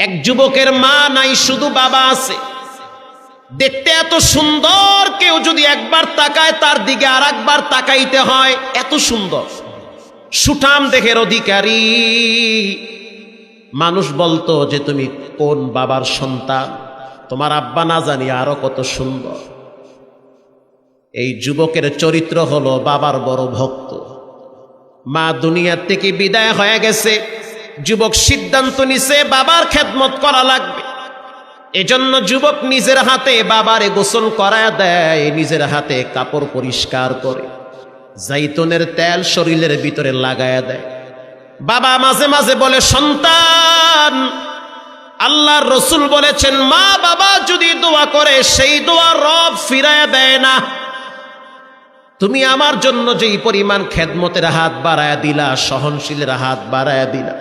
এক যুবকের মা নাই, শুধু বাবা আছে। দেখতে এত সুন্দর, কেউ যদি একবার তাকায় তার দিকে আর একবার তাকাইতে হয়, এত সুন্দর সুঠাম দেহের অধিকারী। মানুষ বলতো যে তুমি কোন বাবার সন্তান, তোমার আব্বা না জানি আরো কত সুন্দর। এই যুবকের চরিত্র হলো বাবার বড় ভক্ত। মা দুনিয়ার থেকে বিদায় হয়ে গেছে, যুবক সিদ্ধান্ত নিছে বাবার খেদমত করা লাগবে। এজন্য যুবক নিজের হাতে বাবারে গোসল করায় দেয়, নিজের হাতে কাপড় পরিষ্কার করে জাইতুনের তেল শরীরের ভিতরে লাগায়া দেয়। বাবা মাঝে মাঝে বলে, সন্তান, আল্লাহর রসুল বলেছেন মা বাবা যদি দোয়া করে সেই দোয়া রব ফিরায় দেয় না। তুমি আমার জন্য যেই পরিমাণ খেদমতের হাত বাড়ায়া দিলা, সহনশীলের হাত বাড়ায়া দিলা,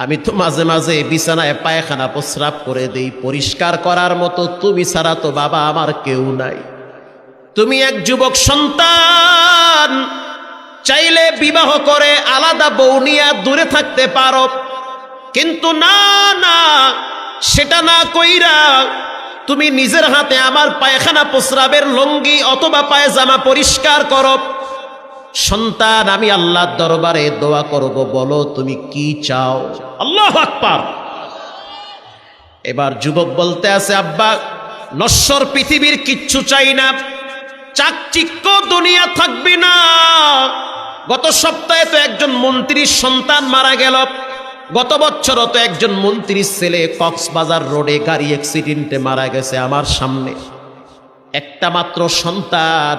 আমি তো মাঝে মাঝে বিছানায় পায়খানা প্রস্রাব করে দেই, পরিষ্কার করার মতো তুমি ছাড়া তো বাবা আমার কেউ নাই। তুমি এক যুবক সন্তান, চাইলে বিবাহ করে আলাদা বউ নিয়ে দূরে থাকতে পারো, কিন্তু না না, সেটা না কইরা তুমি নিজের হাতে আমার পায়খানা প্রস্রাবের লুঙ্গি অথবা পায়জামা পরিষ্কার করো। সন্তান, আমি আল্লাহর দরবারে দোয়া করব, বলো তুমি কি চাও। আল্লাহু আকবার। এবার যুবক বলতে আছে, আব্বা, নশ্বর পৃথিবীর কিচ্ছু চাই না, চাকচিক্য দুনিয়া থাকবে না। গত সপ্তাহে তো একজন মন্ত্রীর সন্তান মারা গেল, গত বছরও তো একজন মন্ত্রীর ছেলে কক্সবাজার রোডে গাড়ি অ্যাক্সিডেন্টে মারা গেছে আমার সামনে। একটা মাত্র সন্তান,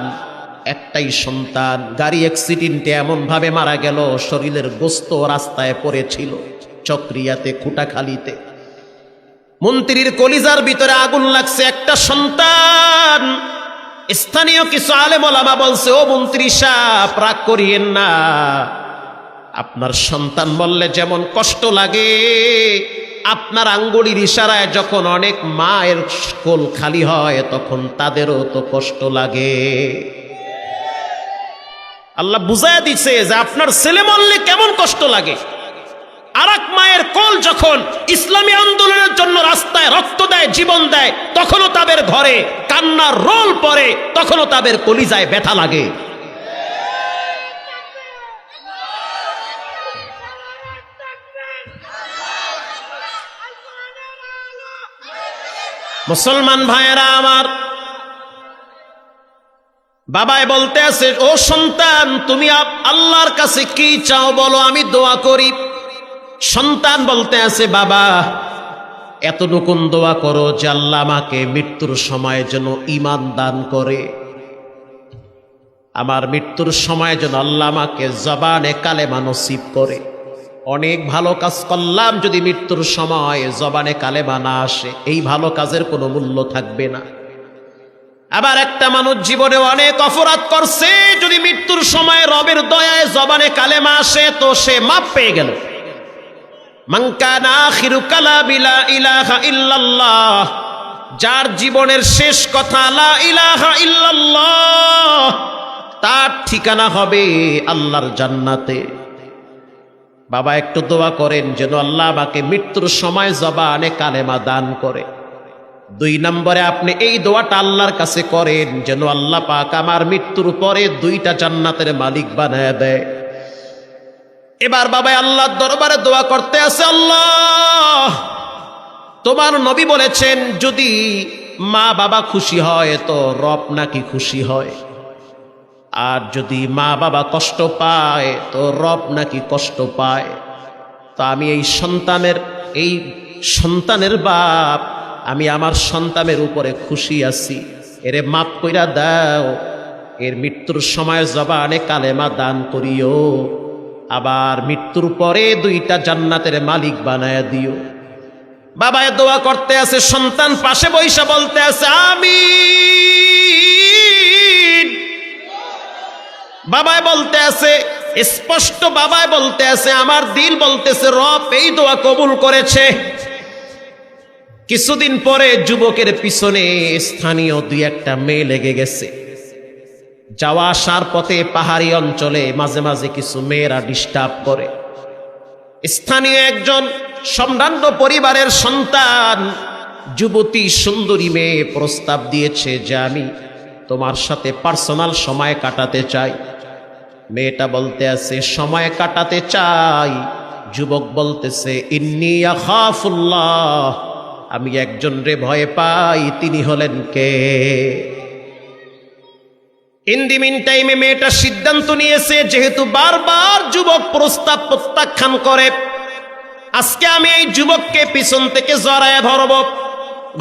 একটাই সন্তান, গাড়ি অ্যাক্সিডেন্টে এমন ভাবে মারা গেল, শরীরের গোস্ত রাস্তায় পড়েছিল, চক্রিয়াতে, খুঁটাখালিতে। মন্ত্রীর কলিজার ভিতরে আগুন লাগছে, একটা সন্তান। স্থানীয় কিছু আলেম ওলামা বলছে, ও মন্ত্রী সাহেব, রাগ করিয়েন না, আপনার সন্তান বললে যেমন কষ্ট লাগে, আপনার আঙ্গুলির ইশারায় যখন অনেক মায়ের কোল খালি হয় তখন তাদেরও তো কষ্ট লাগে। আল্লাহ বুঝাইয়া দিচ্ছে যে আপনার ছেলে মরলে কেমন কষ্ট লাগে। আর এক মায়ের কোল যখন ইসলামী আন্দোলনের জন্য রাস্তায় রক্ত দেয়, জীবন দেয়, তখনও তাদের ঘরে কান্নার রোল পড়ে, তখনও তাদের কলিজায় ব্যথা লাগে। মুসলমান ভাইয়েরা আমার, বাবাই বলতে আছে, ও সন্তান, তুমি আল্লাহর কাছে কি চাও বলো, আমি দোয়া করি। সন্তান বলতে আছে, বাবা, এতটুকুন দোয়া করো যে আল্লাহ আমাকে মৃত্যুর সময় যেন ঈমান দান করে, আমার মৃত্যুর সময় যেন আল্লাহ আমাকে জবানে কালেমা নসিব করে। অনেক ভালো কাজ করলাম, যদি মৃত্যুর সময় জবানে কালেমা না আসে, এই ভালো কাজের কোনো মূল্য থাকবে না। আবার একটা মানুষ জীবনে অনেক অপরাধ করছে, যদি মৃত্যুর সময় রবের দয়ায় জবানে কালেমা আসে তো সে মাপ পেয়ে গেল। মান কানা আখিরু কালামি লা ইলাহা ইল্লাল্লাহ, যার জীবনের শেষ কথা লা ইলাহা ইল্লাল্লাহ, তার ঠিকানা হবে আল্লাহর জান্নাতে। বাবা, একটু দোয়া করেন যেন আল্লাহ আমাকে মৃত্যুর সময় জবানে কালেমা দান করে। 2 নম্বরে আপনি এই দোয়াটা আল্লাহর কাছে করেন যেন আল্লাহ পাক আমার মৃত্যুর পরে 2টা জান্নাতের মালিক বানায় দেয়। এবার বাবা আল্লাহর দরবারে দোয়া করতে আছে, আল্লাহ, তোমার নবী বলেছেন যদি মা বাবা খুশি হয় তো রব নাকি খুশি হয়, আর যদি মা বাবা কষ্ট পায় তো রব নাকি কষ্ট পায়। তো আমি এই সন্তানের বাপ, আমি আমার সন্তানের উপরে খুশি আছি, এরে মাফ কইরা দাও, এর মৃত্যুর সময় জবানে কালেমা দান করিও, আবার মৃত্যুর পরে 2টা জান্নাতের মালিক বানায়া দিও। বাবায় দোয়া করতে আছে, সন্তান পাশে বইসা বলতে আছে আমিন। বাবায় বলতে আছে স্পষ্ট, বাবায় বলতে আছে, আমার দিল বলতেছে রব এই দোয়া কবুল করেছে। কিছুদিন পরে যুবকের পিছনে স্থানীয় 2-1টা মেয়ে লেগে গেছে। যাওয়া আসার পথে পাহাড়ি অঞ্চলে মাঝে মাঝে কিছু মেয়েরা ডিস্টার্ব করে। স্থানীয় একজন সম্ভ্রান্ত পরিবারের সন্তান, যুবতী সুন্দরী মেয়ে প্রস্তাব দিয়েছে যে আমি তোমার সাথে পার্সোনাল সময় কাটাতে চাই। মেয়েটা বলতে আছে সময় কাটাতে চাই। যুবক বলতেছে ইন্নী আখাফুল্লাহ, আমি একজন রে ভয় পাই, তিনি হলেন কে? ইন দি মিন টাইমে মেয়েটা সিদ্ধান্ত নিয়েছে, যেহেতু বারবার যুবক প্রস্তাব প্রত্যাখ্যান করে, আজকে আমি এই যুবককে পিছন থেকে জড়ায় ধরব।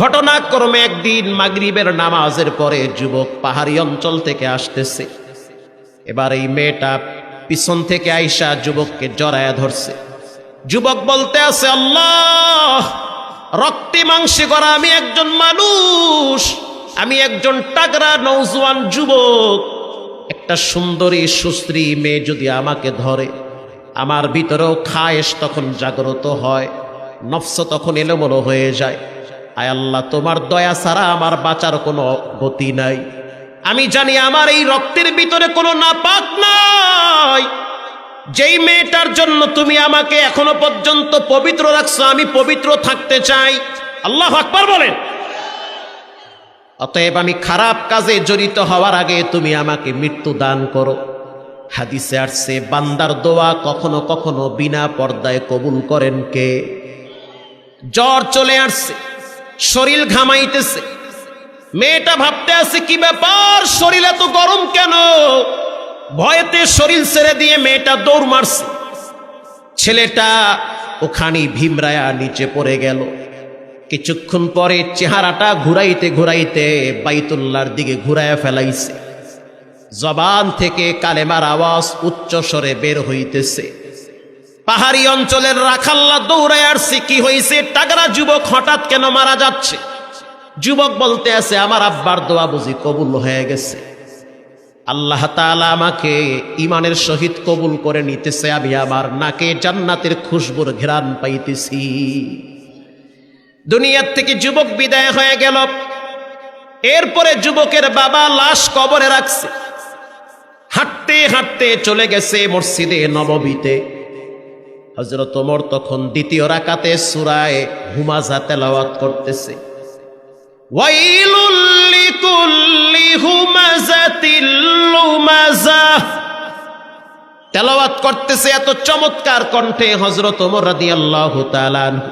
ঘটনাক্রমে একদিন মাগরিবের নামাজের পরে যুবক পাহাড়ি অঞ্চল থেকে আসতেছে। এবার এই মেয়েটা পিছন থেকে আইসা যুবককে জড়ায় ধরছে। যুবক বলতে আছে আল্লাহ, রক্তে মাংসে করা আমি একজন মানুষ, আমি একজন টাগরা নওজোয়ান যুবক, একটা সুন্দরী সুশ্রী মেয়ে যদি আমাকে ধরে, আমার ভিতরেও খায়েশ তখন জাগ্রত হয়, নফস তখন এলোমেলো হয়ে যায়। আয় আল্লাহ, তোমার দয়া ছাড়া আমার বাঁচার কোনো গতি নাই। আমি জানি আমার এই রক্তের ভিতরে কোনো নাপাক নাই। যেই মেয়েটার জন্য তুমি আমাকে এখনো পর্যন্ত পবিত্র রাখছো, আমি পবিত্র থাকতে চাই। আল্লাহু আকবার বলেন। অতএব আমি খারাপ কাজে জড়িত হওয়ার আগে তুমি আমাকে মৃত্যু দান করো। হাদিসে আসছে বান্দার দোয়া কখনো কখনো বিনা পর্দায় কবুল করেন কে? জ্বর চলে আসছে, শরীর ঘামাইতেছে, মেয়েটা ভাবতে আছে কি ব্যাপার, শরীর এত গরম কেন? ভয়েতে শরীর ছেড়ে দিয়ে মেয়েটা দৌড় মারছে। ছেলেটা ওখানে ভীমরায়া নিচে পড়ে গেল। কিছুক্ষণ পরে চেহারাটা ঘুরাইতে ঘুরাইতে বাইতুল্লাহর দিকে ঘুরাইয়া ফেলাইছে। জবান থেকে কালেমার আওয়াজ উচ্চ স্বরে বের হইতেছে। পাহাড়ি অঞ্চলের রাখাল্লা দৌড়ায় আসছে, কি হয়েছে? টাগরা যুবক হঠাৎ কেন মারা যাচ্ছে? যুবক বলতে আছে আমার আব্বার দোয়া বুঝি কবুল হয়ে গেছে, আল্লাহ তাআলা আমাকে ইমানের সহিত কবুল করে নিতেছে, আমি আমার নাকে জান্নাতের খুশবুর ঘ্রাণ পাইতেছি। দুনিয়ার থেকে যুবক বিদায় হয়ে গেল। এরপরে যুবকের বাবা লাশ কবরে রাখছে। হাঁটতে হাঁটতে চলে গেছে মসজিদে নববীতে। হযরত ওমর তখন দ্বিতীয় রাকাতে সূরা হুমাযা তেলাওয়াত করতেছে। ওয়াইলুল লিকুল্লি হুমাযাতিল লুমাযা তেলাওয়াত করতেছে এত চমৎকার কণ্ঠে হযরত ওমর রাদিয়াল্লাহু তাআলা আনহু।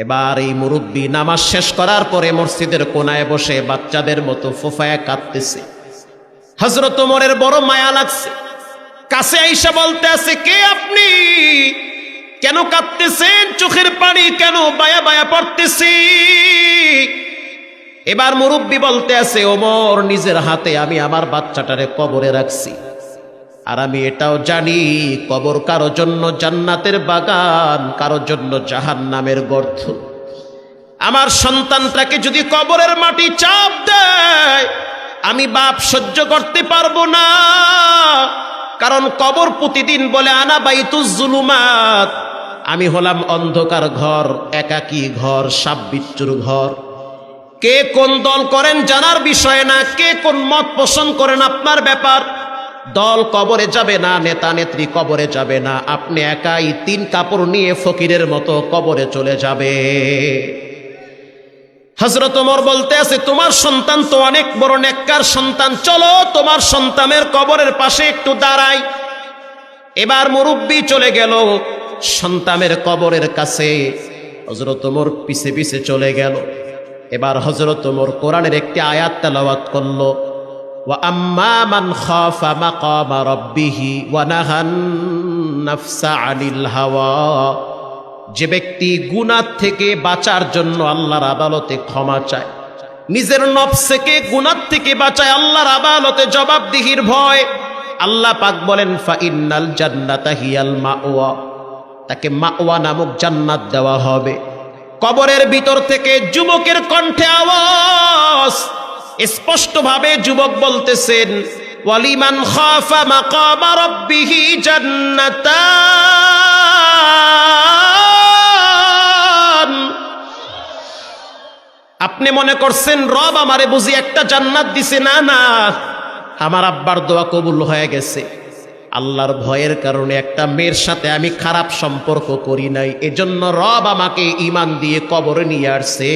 এবার এই মুরব্বী নামাজ শেষ করার পরে মসজিদের কোনায় বসে বাচ্চাদের মতো ফোফায়া কাঁদতেছে। হযরত ওমরের বড় মায়া লাগছে, কাছে আইসা বলতে আছে কে আপনি, কেন কাঁদতেছেন, চোখের পানি কেন বায়া বায়া পড়তেছি? এবার মুরব্বী বলতে আছে ওমর, নিজের হাতে আমি আমার বাচ্চাটারে কবরে রাখছি, আর আমি এটাও জানি কবর কারো জন্য জান্নাতের বাগান, কারো জন্য জাহান্নামের গর্ত। আমার সন্তানটাকে যদি কবরের মাটি চাপ দেয়, আমি বাপ সহ্য করতে পারবো না, কারণ কবর প্রতিদিন বলে আনা বাইতুজ জুলুমাত, আমি হলাম অন্ধকার ঘর, একাকী ঘর, সাপ বিচ্ছুর ঘর। কে কোন দল করেন জানার বিষয় না, কে কোন মত পোষণ করেন আপনার ব্যাপার। দল কবরে যাবে না, নেতা নেত্রী কবরে যাবে না, আপনি একাই 3 কাপড় নিয়ে ফকিরের মতো কবরে চলে যাবে। হযরত ওমর বলতে আছে তোমার সন্তান তো অনেক বড় নেককার সন্তান, চলো তোমার সন্তানের কবরের পাশে একটু দাঁড়াই। এবার মুরব্বী চলে গেল সন্তানের কবরের কাছে, হযরত ওমর পিছে পিছে চলে গেল। এবার হযরত ওমর কোরআনের একটি আয়াত তেলাওয়াত করলো, ওয়া আম্মা মান খাফা মাকামা রাব্বিহি ওয়া নাহান নাফসা আনিল হাওয়া, যে ব্যক্তি গুনাহ থেকে বাঁচার জন্য আল্লাহর আদালতে ক্ষমা চায়, নিজের নফসকে গুনাহ থেকে বাঁচায় আল্লাহর আদালতে জবাবদিহির ভয়, আল্লাহ পাক বলেন ফা ইন্নাল জান্নাতা হিয়াল মাওয়া, তাকে মাওয়া নামক জান্নাত দেওয়া হবে। কবরের ভিতর থেকে যুবকের কণ্ঠে আওয়াজ, স্পষ্টভাবে যুবক বলতেছেন ওয়ালিমান খাফা মাকামা রাব্বিহি জান্নাতান। আপনি মনে করছেন রব আমারে বুঝি একটা জান্নাত দিছে? না না, আমার আব্বার দোয়া কবুল হয়ে গেছে। আল্লাহর ভয়ের কারণে একটা মেয়ের সাথে আমি খারাপ সম্পর্ক করি নাই, এজন্য রব আমাকে ঈমান দিয়ে কবরে নিয়ে আসছে,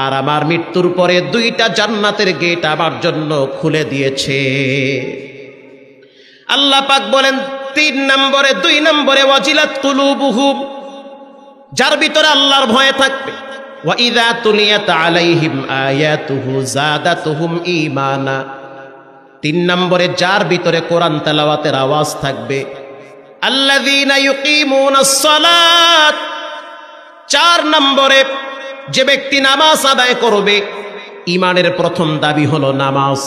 আর আমার মৃত্যুর পরে 2টা জান্নাতের গেট আমার জন্য খুলে দিয়েছে। আল্লাহ পাক বলেন 2 নম্বরে ওয়াজিলাত কুলুবুহুম, যার ভিতরে আল্লাহর ভয় থাকবে। ওয়া ইযা তুলিয়াত আলাইহিম আয়াতুহু যাদাতুহুম ঈমানা, 3 নম্বরে যার ভিতরে কোরআন তেলাওয়াতের আওয়াজ থাকবে। আল্লাযীনা ইউকিমুনাস সালাত, 4 নম্বরে যে ব্যক্তি নামাজ আদায় করবে। ঈমানের প্রথম দাবি হলো নামাজ।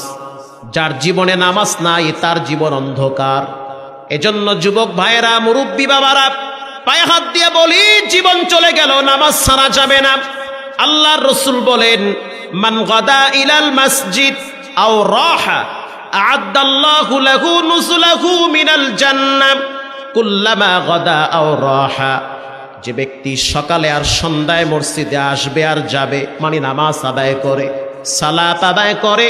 যার জীবনে নামাজ নাই তার জীবন অন্ধকার। এজন্য যুবক ভাইয়েরা, মুরব্বী বাবারা, পায়ে হাত দিয়ে বলি, জীবন চলে গেল, নামাজ ছাড়া যাবে না। আল্লাহর রাসূল বলেন, মান গাদা ইলাল মসজিদ আও রাহা আ'আদাল্লাহু লাহু নুজুলাহু মিনাল জান্নাহ কুল্লামা গাদা আও রাহা, যে ব্যক্তি সকালে আর সন্ধ্যায় মসজিদে আসবে আর যাবে, মানে নামাজ আদায় করে, সালাত আদায় করে,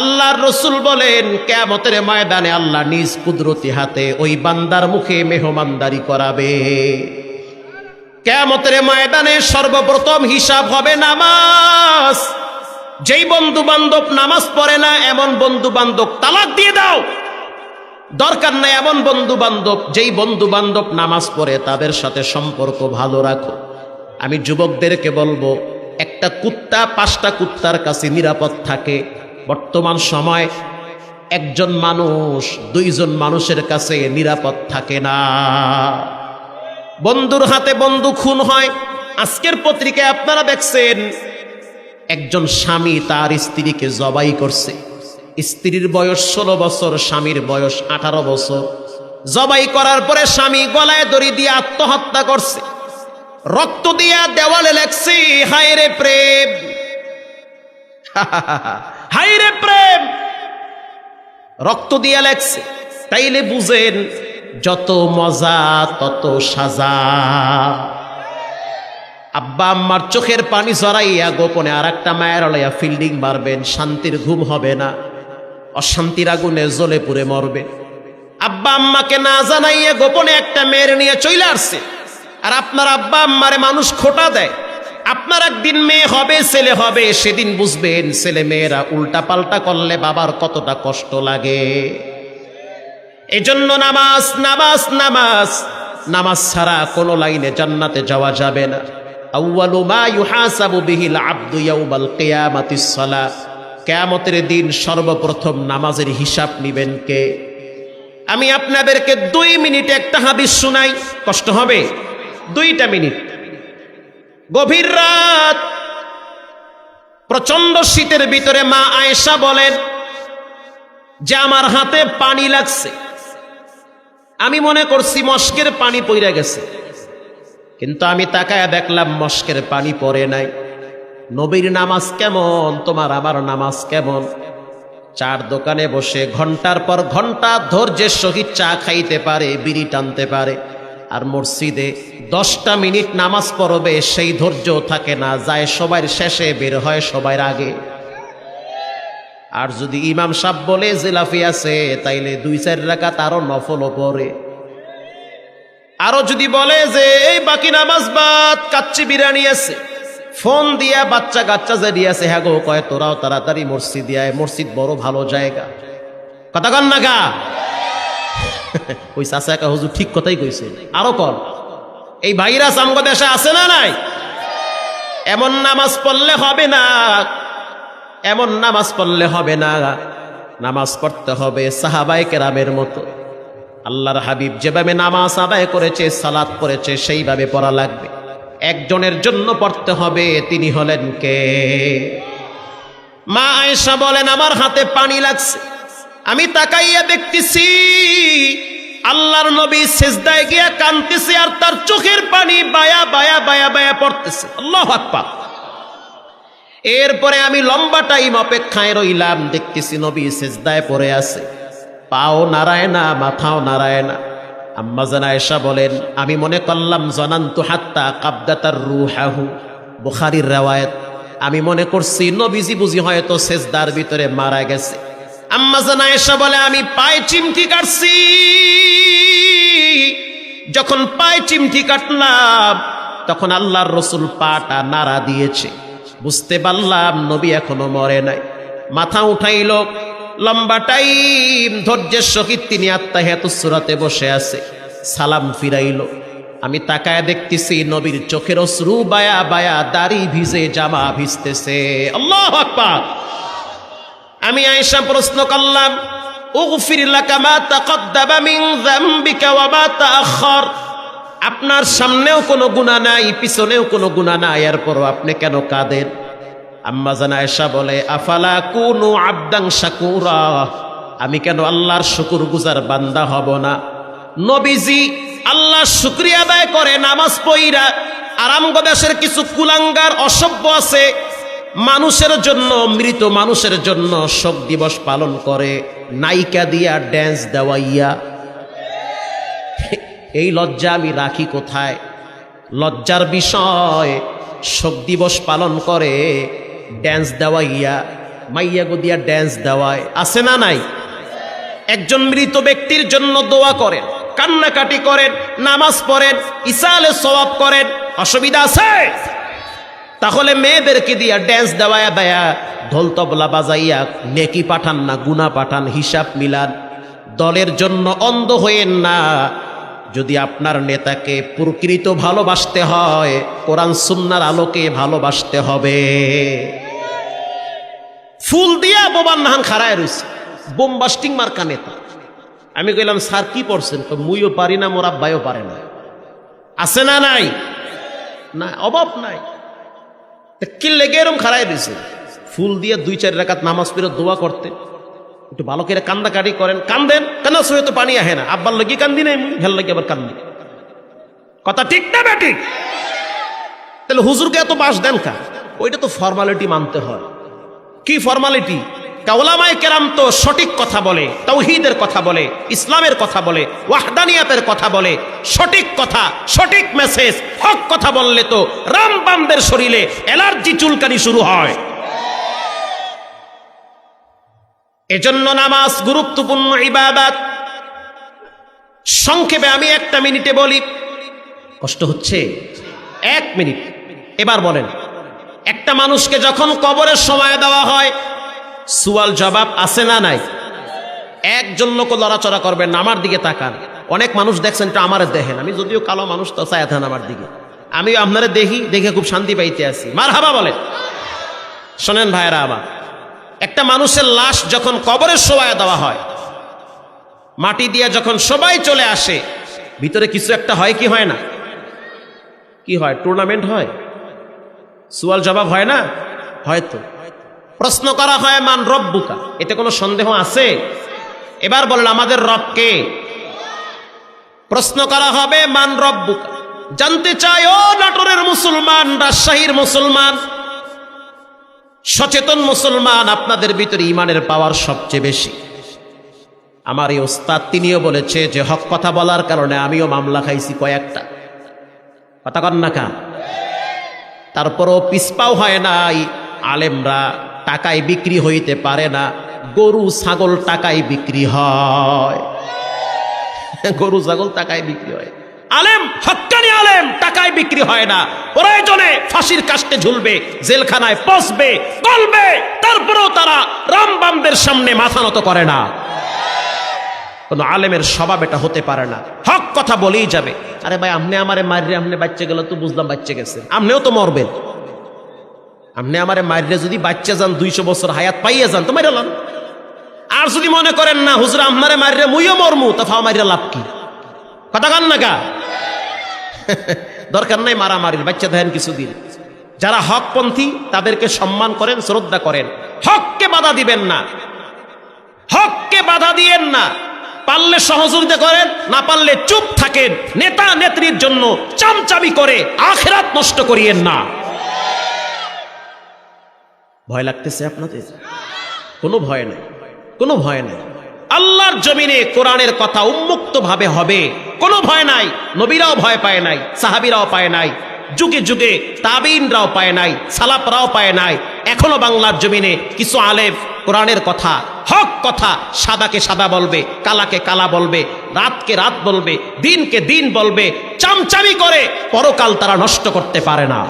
আল্লাহর রাসূল বলেন কিয়ামতের ময়দানে আল্লাহ নিজ কুদরতি হাতে ওই বান্দার মুখে মেহমানদারি করাবে। কিয়ামতের ময়দানে সর্বপ্রথম হিসাব হবে নামাজ। যেই বন্ধু বান্ধব নামাজ পড়ে না, এমন বন্ধু বান্ধব তালাক দিয়ে দাও, দরকার নাই এমন বন্ধু বান্ধব। যেই বন্ধু বান্ধব নামাজ পড়ে তাদের সাথে সম্পর্ক ভালো রাখো। আমি যুবকদেরকে বলবো, একটা কুত্তা 5টা কুত্তার কাছে নিরাপদ থাকে। বর্তমান সময় একজন মানুষ 2 জন মানুষের কাছে নিরাপদ থাকে না। বন্ধুর হাতে বন্ধু খুন হয়। আজকের পত্রিকায় আপনারা দেখছেন, একজন স্বামী তার স্ত্রীকে জবাই করছে। স্ত্রীর বয়স 16 বছর, স্বামীর বয়স 18 বছর। জবাই করার পরে স্বামী গলায় দড়ি দিয়ে আত্মহত্যা করছে। রক্ত দিয়া দেওয়ালে লেখছে, হায় রে প্রেম, হায় রে প্রেম, রক্ত দিয়া লেখছে। তাইলে বুঝেন, যত মজা তত সাজা। আব্বা আম্মার চোখের পানি জড়াইয়া গোপনে আর একটা মায়ের লইয়া ফিল্ডিং মারবেন, শান্তির ঘুম হবে না, অশান্তির আগুনে জ্বলে পুড়ে মরবে। আব্বা আম্মাকে না জানাইয়া গোপনে একটা মেয়ের নিয়ে চলে আসছে। আর আপনার আব্বা আম্মারে মানুষ খোটা দেয়। আপনার একদিন মেয়ে হবে, ছেলে হবে, সেদিন বুঝবেন ছেলে মেয়েরা উল্টা পাল্টা করলে বাবার কতটা কষ্ট লাগে। এজন্য নামাজ, নামাজ, নামাজ, নামাজ ছাড়া কোনো লাইনে জান্নাতে যাওয়া যাবে না। আউয়ালু মা ইউহাসাবু বিহিল আবদু ইয়াউমাল কিয়ামাতিস সালাহ, কিয়ামতের দিন সর্বপ্রথম নামাজের হিসাব নিবেন কে? আমি আপনাদেরকে 2 মিনিটে একটা হাদিস শোনাই, কষ্ট হবে। 2টা মিনিট। গভীর রাত, প্রচন্ড শীতের ভিতরে মা আয়েশা বলেন যে আমার হাতে পানি লাগছে। আমি মনে করছি মস্কের পানি পইরা গেছে, কিন্তু আমি তাকায়া দেখলাম মস্কের পানি পড়ে নাই। নবীর নামাজ কেমন, তোমার আমার নামাজ কেমন? চার দোকানে বসে ঘন্টার পর ঘন্টা ধৈর্যের সহিত চা খাইতে পারে, বিড়ি টানতে পারে, আর মসজিদে 10টা মিনিট নামাজ পড়বে সেই ধৈর্য থাকে না, যায় সবার শেষে, বের হয় সবার আগে। আর যদি ইমাম সাহেব বলে জিলাফি আছে, তাইলে 2-4 রাকাত আরো নফলও পড়ে। আরো যদি বলে যে এই বাকি নামাজ বাদ, কাচ্চি বিরিয়ানি আছে, ফোন দিয়া বাচ্চা কাচ্চা যে দিয়েছে, হ্যাঁ গো কয় তোরাও তাড়াতাড়ি মসজিদে আয়, মসজিদ বড় ভালো জায়গা। কথা কন না গা? ওই চাচা একা হুজুর ঠিক কথাই কইছে। আরো কন, এই ভাইরাস আমগো দেশে আছে না নাই? এমন নামাজ পড়লে হবে না, এমন নামাজ পড়লে হবে না। নামাজ পড়তে হবে সাহাবায়ে কেরামের মতো। আল্লাহর হাবিব যেভাবে নামাজ আদায় করেছে, সালাত করেছে, সেইভাবে পড়া লাগবে। একজনের জন্য পড়তে হবে, তিনি হলেন কে? মা আয়েশা বলেন আমার হাতে পানি লাগছে। আমি তাকাইয়া দেখতেছি আল্লাহর নবী সিজদায় গিয়া কাঁদতেছে, আর তার চোখের পানি বায়া বায়া বায়া বায়া পড়তেছে। আল্লাহু আকবার। এরপরে আমি লম্বা টাইম অপেক্ষায় রইলাম, দেখতেছি নবী সিজদায় পড়ে আছে, পাও নাড়ায় না, মাথাও নাড়ায় না। আম্মা জান আয়েশা বলেন আমি মনে করলাম জানান্তু হাত্তা কাবদাতার রূহাহু, বুখারীর riwayat, আমি মনে করছি নবীজি বুঝি হয়তো সিজদার ভিতরে মারা গেছে। আম্মা জান আয়েশা বলে আমি পায়ে চিমটি কাটছি। যখন পায়ে চিমটি কাটলাম তখন আল্লাহর রাসূল পাটা নাড়া দিয়েছে, বুঝতে পারলাম নবী এখনো মরে নাই। মাথা উঠাইল, লম্বা টাইম ধৈর্যের সহিত তিনি আত্তাহিয়াতুস সূরাতে বসে আছে। সালাম ফিরাইল। আমি তাকায় দেখতেছি নবীর চোখের অশ্রু বায়া বায়া, দাড়ি ভিজে, জামা ভিজতেছে। আল্লাহু আকবার। আমি আয়েশা প্রশ্ন করলাম, উগফির লাকা মা তাকদ্দামা মিন যামবিকা ওয়া মা তাআখার। আপনার সামনেও কোনো গুনাহ নাই, পিছনেও কোনো গুনাহ নাই, এরপরও আপনি কেন কাঁদেন? আম্মা জান আয়েশা বলে, আফালা কুনু আবদান শাকুরা, আমি কেন আল্লাহর শুকরগুজার বান্দা হব না? নবীজি আল্লাহর শুকরিয়া আদায় করে নামাজ পড়িরা। আরামগো দেশের কিছু কুলাঙ্গার অসভ্য আছে, মানুষের জন্য, মৃত মানুষের জন্য শোক দিবস পালন করে নায়িকা দিয়া, ড্যান্স দেওয়াইয়া। এই লজ্জা আমি রাখি কোথায়? লজ্জার বিষয়। শোক দিবস পালন করে ড্যান্স দেওয়াইয়া, মাইয়া গো দিয়া ড্যান্স দেওয়ায়, আছে না নাই? একজন মৃত ব্যক্তির জন্য দোয়া করেন, কান্নাকাটি করেন, নামাজ পড়েন, ইসালে সওয়াব করেন, অসুবিধা আছে? তাহলে মেয়েদেরকে দিয়া ড্যান্স দেওয়ায়া দেয়া, ঢোল তবলা বাজাইয়া নেকি পাঠান না, গুনাহ পাঠান, হিসাব মিলান। দলের জন্য অন্ধ হয়েন না। যদি আপনার নেতাকে প্রকৃত ভালোবাসতে হয়, কোরআন সুন্নাহর আলোকে ভালোবাসতে হবে। ফুল দিয়া বোবার নাহান খাড়ায় রয়েছে, বোমবাস্টিং মার্কা নেতা। আমি কইলাম, স্যার কি পড়ছেন? তো মুইও পারি না, মোর আব্বাইও পারে না। আছে না নাই? না, অভাব নাই। কি লেগে এরম খাড়ায় রয়েছে? ফুল দিয়ে 2-4 রাকাত নামাজ পড়ে দোয়া করতে, একটু ভালো করে কান্দাকাটি করেন, কান্দেন, কেন সে তো পানি আহে না, আব্বার লগি কান্দি নাই, হেল লাগে আবার কান্দি। কথা ঠিক না বেঠিক? তাহলে হুজুরকে এত বাস দেন কা? ওইটা তো ফর্মালিটি মানতে হয়। কি ফর্মালিটি? ওলামায়ে কেরাম তো সঠিক কথা বলে, তাওহীদের কথা বলে, ইসলামের কথা বলে, ওয়াহদানিয়াতের কথা বলে, সঠিক কথা, সঠিক মেসেজ, হক কথা বললে তো রামবামদের শরীরে অ্যালার্জি চুলকানি শুরু হয়। এজন্য নামাজ গুরুত্বপূর্ণ ইবাদত। সংক্ষেপে আমি 1 মিনিটে বলি। কষ্ট হচ্ছে? 1 মিনিট। এবার বলেন, একটা মানুষকে যখন কবরের সময় দেওয়া হয়, সুয়াল জবাব আছে না নাই? একজন লোক লড়াচড়া করবেন না, আমার দিকে তাকান। অনেক মানুষ দেখছেন, এটা আমার দেখেন, আমি যদিও কালো মানুষ, তো চায় থাকেন আমার দিকে, আমি আপনারা দেখি, দেখে খুব শান্তি পাইতে আছি। মারহাবা বলেন। শোনেন ভাইরা আমার, একটা মানুষের লাশ যখন কবরের শোয়ায় দেওয়া হয়, মাটি দিয়ে যখন সবাই চলে আসে, ভিতরে কিছু একটা হয় কি হয় না? কি হয়? টুর্নামেন্ট হয়, সুয়াল জবাব হয় না? হয়তো প্রশ্ন করা হয়, মান রব্বুকা, এতে কোনো সন্দেহ আছে? এবার বলেন, আমাদের রব কে? প্রশ্ন করা হবে, মান রব্বুকা। জানতে চাই, ও নাটোরের মুসলমান, রাজশাহীর মুসলমান, সচেতন মুসলমান, আপনাদের ভিতরে ইমানের পাওয়ার সবচেয়ে বেশি। আমার এই ওস্তাদ তিনিও বলেছে যে হক কথা বলার কারণে আমিও মামলা খাইছি কয়েকটা। কথা কন না কা? তারপরও পিছপাও হয় নাই। আলেমরা টাকায় বিক্রি হইতে পারে না, গরু ছাগল টাকায় বিক্রি হয়। গরু ছাগল টাকায় বিক্রি হয়, আলেম, হক্কানি আলেম টাকায় বিক্রি হয় না। প্রয়োজনে ফাঁসির কাস্টে ঝুলবে, জেলখানায় পচবে, গলবে, তারপরেও তারা রামবামদের সামনে মাথা নত করে না। কোন আলেমের স্বভাব এটা হতে পারে না, হক কথা বলেই যাবে। আরে ভাই, আমনে আমারে মাররে, আমনে বাচ্চা গেল তো বুঝলাম বাচ্চা গেছে, আমনেও তো মরবেন। আমনে আমারে মাররে যদি বাচ্চা যান, 200 বছর হায়াত পাইয়া যান, তো মাইরালাম। আর যদি মনে করেন না হুজুর আমারে মাররে মুইও মরমু, তা ফাও মাইরা লাভ কি? কথা কান না গা? দরকার নাই মারামারির, বাচ্চা দেন কিছুদিন। যারা হকপন্থী তাদেরকে সম্মান করেন, শ্রদ্ধা করেন, হককে বাধা দিবেন না, হককে বাধা দিয়েন না। পারলে সহযোগিতা করেন, না পারলে চুপ থাকেন। নেতা নেত্রীর জন্য চামচামি করে আখিরাত নষ্ট করিয়েন না। ভয় লাগতেছে আপনাদের? কোনো ভয় নাই, কোনো ভয় নাই। আল্লাহর জমিনে কোরআনের কথা উন্মুক্ত ভাবে হবে, কোনো ভয় নাই। নবীরাও ভয় পায় নাই, সাহাবীরাও পায় নাই, যুগে যুগে তাবিনরাও পায় নাই, সালাফরাও পায় নাই। এখনো বাংলার জমিনে কিছু আলেম কোরআনের কথা, হক কথা সাদাকে সাদা বলবে, কালাকে কালা বলবে, রাতকে রাত বলবে, দিনকে দিন বলবে, চামচামি করে পরকাল তারা নষ্ট করতে পারে না।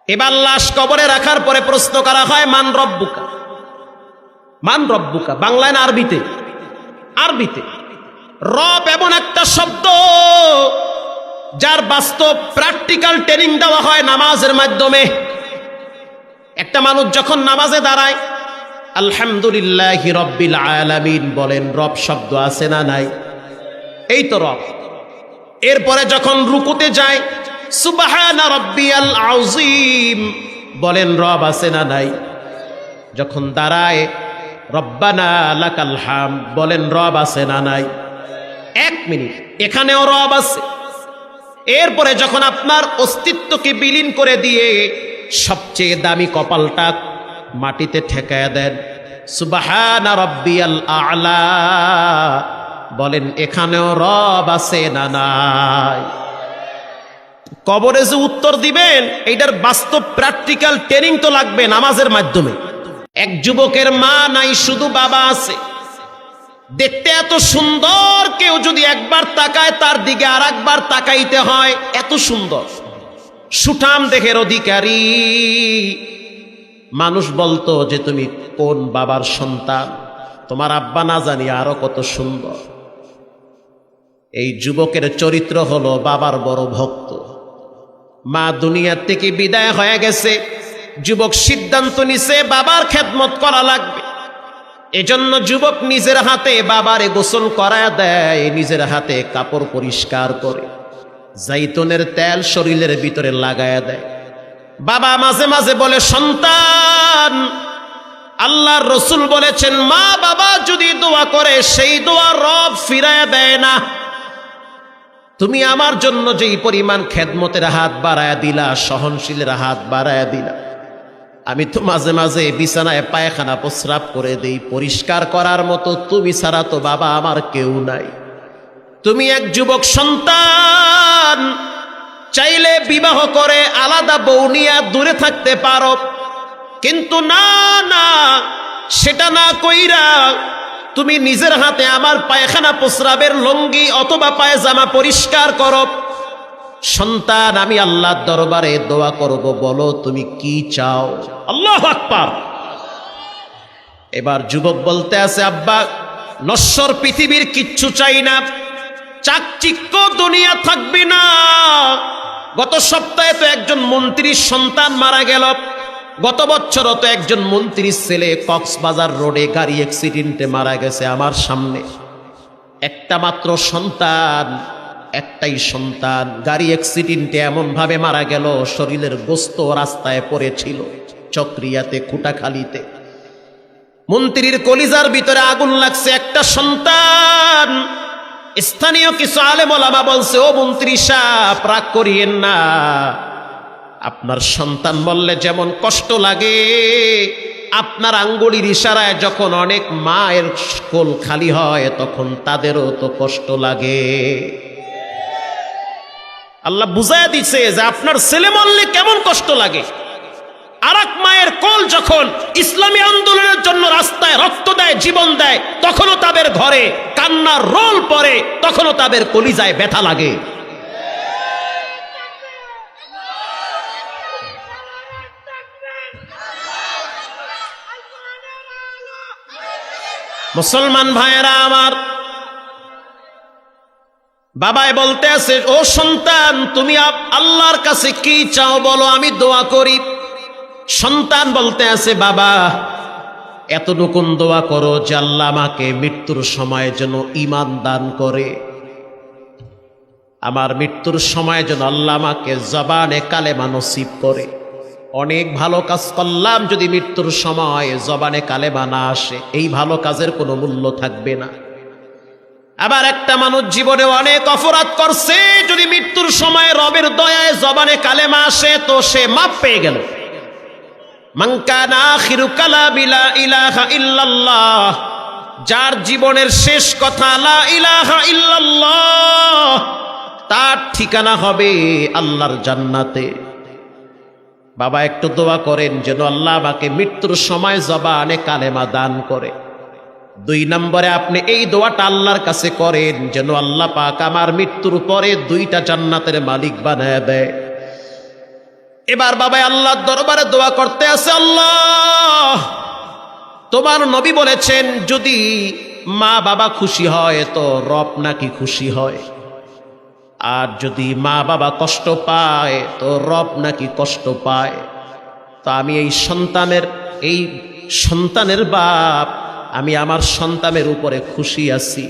এবার লাশ কবরে রাখার পরে প্রশ্ন করা হয়, মান রব্বুকা, মান রব্বুকা, বাংলায় না আরবিতে? আরবিতে। রব এমন একটা শব্দ যার বাস্তব প্র্যাকটিক্যাল ট্রেনিং দেওয়া হয় নামাজের মাধ্যমে। একটা মানুষ যখন নামাজে দাঁড়ায় আলহামদুলিল্লাহি রব্বিল আলামিন বলেন, রব শব্দ আছে না নাই? এই তো রব। এরপরে যখন রুকুতে যায় সুবহানা রাব্বিয়াল আযীম বলেন, রব আছে না নাই? যখন দাঁড়ায় রব্বানা লাকাল হামদ বলেন, রব আছে না নাই? এক মিনিট, এখানেও রব আছে। এরপরে যখন আপনার অস্তিত্বকে বিলীন করে দিয়ে সবচেয়ে দামি কপালটা মাটিতে ঠেকায় দেন, সুবহানা রাব্বিয়াল আ'লা বলেন, এখানেও রব আছে না নাই? কবরে যে উত্তর দিবেন এইটার বাস্তব প্র্যাকটিক্যাল ট্রেনিং তো লাগবে নামাজের মাধ্যমে। এক যুবকের মা নাই, শুধু বাবা আছে। দেখতে এত সুন্দর, কেউ যদি একবার তাকায় তার দিকে আর একবার তাকাইতে হয়, এত সুন্দর সুঠাম দেহের অধিকারী। মানুষ বলতো যে তুমি কোন বাবার সন্তান, তোমার আব্বা না জানি আরো কত সুন্দর। এই যুবকের চরিত্র হলো বাবার বড় ভক্ত। মা দুনিয়ার থেকে বিদায় হয়ে গেছে, যুবক সিদ্ধান্ত নিছে বাবার খেদমত করা লাগবে। এজন্য যুবক নিজের হাতে বাবারে গোসল করায় দেয়, নিজের হাতে কাপড় পরিষ্কার করে জাইতুনের তেল শরীরের ভিতরে লাগায়া দেয়। বাবা মাঝে মাঝে বলে, সন্তান, আল্লাহর রসুল বলেছেন মা বাবা যদি দোয়া করে সেই দোয়া রব ফিরায় দেয় না। তুমি আমার জন্য যেই পরিমাণ খেদমতের হাত বাড়ায়া দিলা, সহনশীলের হাত বাড়ায়া দিলা, আমি তো মাঝে মাঝে বিছানায় পায়খানা প্রস্রাব করে দেই, পরিষ্কার করার মতো তুমি ছাড়া তো বাবা আমার কেউ নাই। তুমি এক যুবক সন্তান, চাইলে বিবাহ করে আলাদা বউ নিয়ে দূরে থাকতে পারো, কিন্তু না না, সেটা না কইরা তুমি নিজের হাতে আমার পায়খানা প্রস্রাবের লুঙ্গি অথবা পায়জামা পরিষ্কার করো। সন্তান, আমি আল্লাহর দরবারে দোয়া করব, বলো তুমি কি চাও। আল্লাহু আকবার। এবার যুবক বলতে আছে, আব্বা নশ্বর পৃথিবীর কিচ্ছু চাই না, চাকচিক্য দুনিয়া থাকবে না। গত সপ্তাহে তো একজন মন্ত্রীর সন্তান মারা গেল, গত বছরও তো একজন মন্ত্রীর ছেলে কক্সবাজার রোডে গাড়ি অ্যাক্সিডেন্টে মারা গেছে আমার সামনে। একটা মাত্র সন্তান, একটাই সন্তান, গাড়ি অ্যাক্সিডেন্টে এমন ভাবে মারা গেল, শরীরের গোস্ত রাস্তায় পড়েছিল, চক্রিয়াতে, খুঁটাখালিতে। মন্ত্রীর কলিজার ভিতরে আগুন লাগছে, একটা সন্তান। স্থানীয় কিছু আলেম ওলামা বলছে, ও মন্ত্রী সাহেব রাগ করিয়েন না, আপনার সন্তান বললে যেমন কষ্ট লাগে, আপনার আঙ্গুলির ইশারায় যখন অনেক মায়ের কোল খালি হয় তখন তাদেরও তো কষ্ট লাগে। আল্লাহ বুঝায় দিচ্ছে যে আপনার ছেলে মরলে কেমন কষ্ট লাগে। আর এক মায়ের কোল যখন ইসলামী আন্দোলনের জন্য রাস্তায় রক্ত দেয়, জীবন দেয়, তখনও তাদের ঘরে কান্নার রোল পড়ে, তখনও তাদের কলিজায় ব্যথা লাগে। মুসলমান ভাইয়েরা আমার, বাবাই বলতে আছে, ও সন্তান তুমি আল্লাহর কাছে কি চাও বলো, আমি দোয়া করি। সন্তান বলতে আছে, বাবা এতটুকু দোয়া করো যে আল্লাহ আমাকে মৃত্যুর সময় যেন ঈমান দান করে, আমার মৃত্যুর সময় যেন আল্লাহ আমাকে জবানে কালেমা নসিব করে। অনেক ভালো কাজ করলাম, যদি মৃত্যুর সময় জবানে কালেমা না আসে, এই ভালো কাজের কোনো মূল্য থাকবে না। আবার একটা মানুষ জীবনে অনেক অপরাধ করছে, যদি মৃত্যুর সময় রবের দয়ায় জবানে কালেমা আসে তো সে মাপ পেয়ে গেল। মান কানা আখিরু কালামি লা ইলাহা ইল্লাল্লাহ, যার জীবনের শেষ কথা লা ইলাহা ইল্লাল্লাহ, তার ঠিকানা হবে আল্লাহর জান্নাতে। বাবা একটু দোয়া করেন যেন আল্লাহ আমাকে মৃত্যুর সময় জবানে কালেমা দান করে। 2 নম্বরে আপনি এই দোয়াটা আল্লাহর কাছে করেন যেন আল্লাহ পাক আমার মৃত্যুর পরে 2টা জান্নাতের মালিক বানায় দেয়। এবার বাবা আল্লাহর দরবারে দোয়া করতে আছে, আল্লাহ তোমার নবী বলেছেন যদি মা বাবা খুশি হয় তো রব নাকি খুশি হয়, আর যদি মা বাবা কষ্ট পায় তো রব নাকি কষ্ট পায়। তো আমি এই সন্তানের বাপ, আমি আমার সন্তানের উপরে খুশি আছি,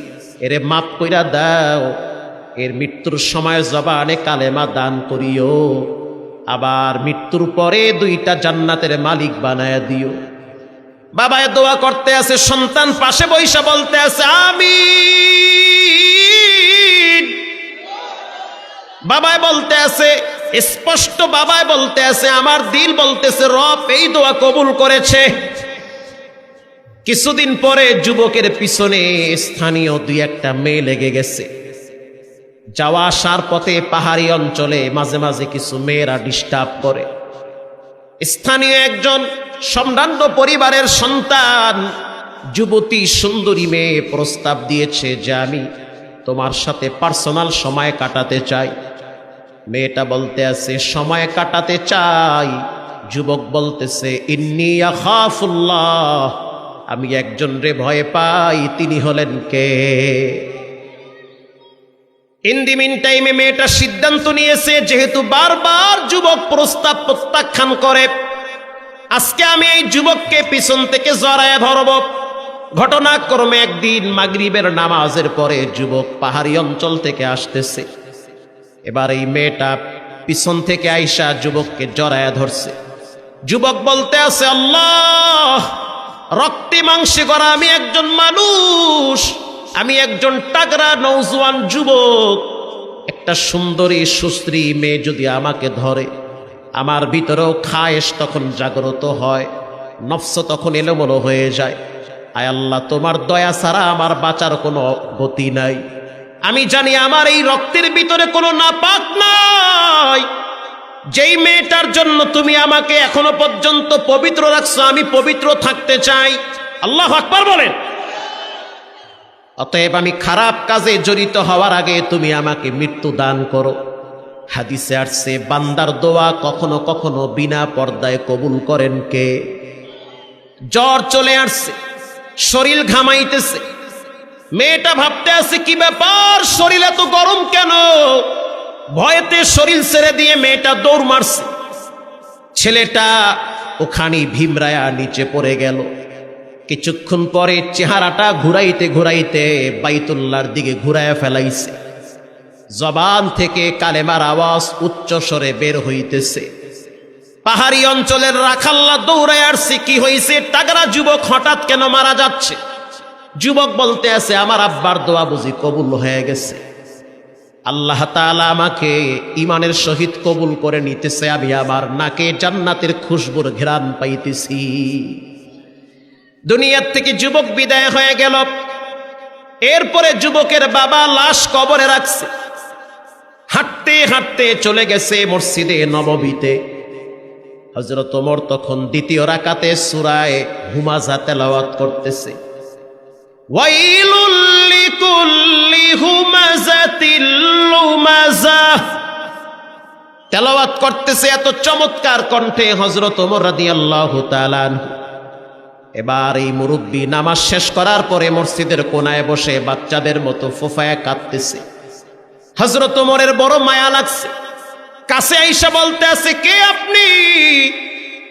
এরে মাফ কইরা দাও, এর মৃত্যুর সময় জবানে কালেমা দান করিও, আবার মৃত্যুর পরে 2টা জান্নাতের মালিক বানায়া দিও। বাবায় দোয়া করতে আছে, সন্তান পাশে বইসা বলতে আছে আমিন। বাবায় বলতে আছে স্পষ্ট, বাবায় বলতে আছে, আমার দিল বলতেছে রব এই দোয়া কবুল করেছে। কিছুদিন পরে যুবকের পিছনে স্থানীয় 2-1টা মেয়ে লেগে গেছে। যাওয়া আসার পথে পাহাড়ি অঞ্চলে মাঝে মাঝে কিছু মেয়েরা ডিস্টার্ব করে। স্থানীয় একজন সম্ভ্রান্ত পরিবারের সন্তান যুবতী সুন্দরী মেয়ে প্রস্তাব দিয়েছে যে আমি তোমার সাথে পার্সোনাল সময় কাটাতে চাই। মেয়েটা বলতে আছে সময় কাটাতে চাই, যুবক বলতেছে ইন্নী আখাফুল্লাহ, আমি একজন রে ভয় পাই, তিনি হলেন কে? ইন দি মিন টাইমে মেয়েটা সিদ্ধান্ত নিয়েছে যেহেতু বারবার যুবক প্রস্তাব প্রত্যাখ্যান করে, আজকে আমি এই যুবককে পিছন থেকে জড়ায় ধরব। ঘটনাক্রমে একদিন মাগরিবের নামাজের পরে যুবক পাহাড়ি অঞ্চল থেকে আসতেছে। এবার এই মেয়েটা পিছন থেকে আইসা যুবককে জড়ায় ধরছে। যুবক বলতে আছে আল্লাহ, রক্তে মাংসে করা আমি একজন মানুষ, আমি একজন তাগড়া নওজোয়ান যুবক, একটা সুন্দরী সুশ্রী মেয়ে যদি আমাকে ধরে, আমার ভিতরেও খায়েশ তখন জাগ্রত হয়, নফস তখন এলোমেলো হয়ে যায়। আয় আল্লাহ, তোমার দয়া ছাড়া আমার বাঁচার কোনো গতি নাই। আমি জানি আমার এই রক্তের ভিতরে কোনো নাপাক নাই। যেই মেয়েটার জন্য তুমি আমাকে এখনো পর্যন্ত পবিত্র রাখছো, আমি পবিত্র থাকতে চাই। আল্লাহু আকবার বলেন। অতএব আমি খারাপ কাজে জড়িত হওয়ার আগে তুমি আমাকে মৃত্যু দান করো। হাদিসে আসছে বান্দার দোয়া কখনো কখনো বিনা পর্দায় কবুল করেন কে? জ্বর চলে আসছে, শরীর ঘামাইতেছে, মেয়েটা ভাবতে আছে কি ব্যাপার, শরীর এত গরম কেন? ভয়েতে শরীর ছেড়ে দিয়ে মেয়েটা দৌড় মারছে। ছেলেটা ওখানে ভীমরায়া নিচে পড়ে গেল। কিছুক্ষণ পরে চেহারাটা ঘুরাইতে ঘুরাইতে বাইতুল্লাহর দিকে ঘুরায় ফেলাইছে। জবান থেকে কালেমার আওয়াজ উচ্চ স্বরে বের হইতেছে। পাহাড়ি অঞ্চলের রাখাল্লা দৌড়ায় আসছে, কি হয়েছে? তাগড়া যুবক হঠাৎ কেন মারা যাচ্ছে? যুবক বলতে আছে আমার আব্বার দোয়া বুঝি কবুল হয়ে গেছে, আল্লাহ তাআলা আমাকে ইমানের সহিত কবুল করে নিতেছে, আমি আমার নাকে জান্নাতের খুশবুর ঘ্রাণ পাইতেছি। দুনিয়ার থেকে যুবক বিদায় হয়ে গেল। এরপরে যুবকের বাবা লাশ কবরে রাখছে। হাঁটতে হাঁটতে চলে গেছে মসজিদে নববীতে। হযরত ওমর তখন 2য় রাকাতে সূরা হুমাযা তেলাওয়াত করতেছে। ওয়াইলুল লিকুল্লি হুমাযাতিল লুমাযা তেলাওয়াত করতেছে এত চমৎকার কণ্ঠে হযরত ওমর রাদিয়াল্লাহু তাআলা। এবার এই মুরব্বী নামাজ শেষ করার পরে মসজিদের কোনায় বসে বাচ্চাদের মতো ফোফায়া কাঁদতেছে। হযরত ওমরের বড় মায়া লাগছে, কাছে আইসা বলতে আছে কে আপনি,